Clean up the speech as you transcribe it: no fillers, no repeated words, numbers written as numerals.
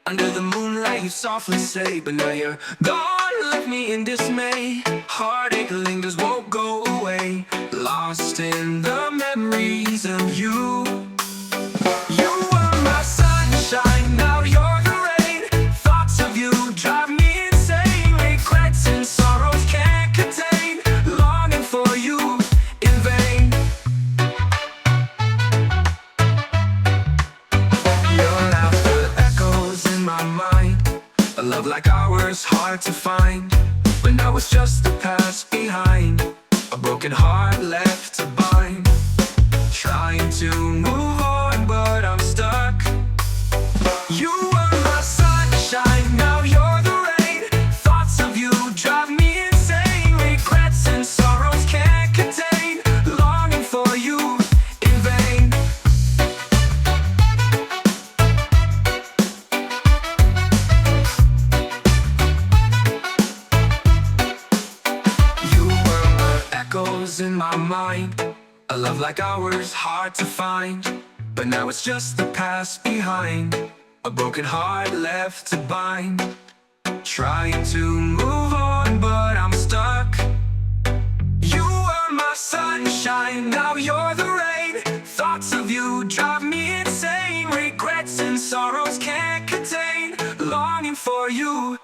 Under the moonlight you softly say, but now you're gone, left me in dismay. Heartache lingers, won't go away, lost in the memories of you. You were my sunshine, now you're the rain. Thoughts of you drive me insane. Regrets and sorrows can't contain, longing for you in vain. Your laughter echoes in my mind. A love like ours, hard to find, but now it's just the past behind. A broken heart left to bind. Trying to move on, but I'm stuck. You were my sunshine, now you're the rain. Thoughts of you drive me insane. Regrets and sorrows can't contain, longing for you in vain. You were my echoes in my mind. A love like ours, hard to find, but now it's just the past behind. A broken heart left to bind. Trying to move on, but I'm stuck. You were my sunshine, now you're the rain. Thoughts of you drive me insane. Regrets and sorrows can't contain, longing for you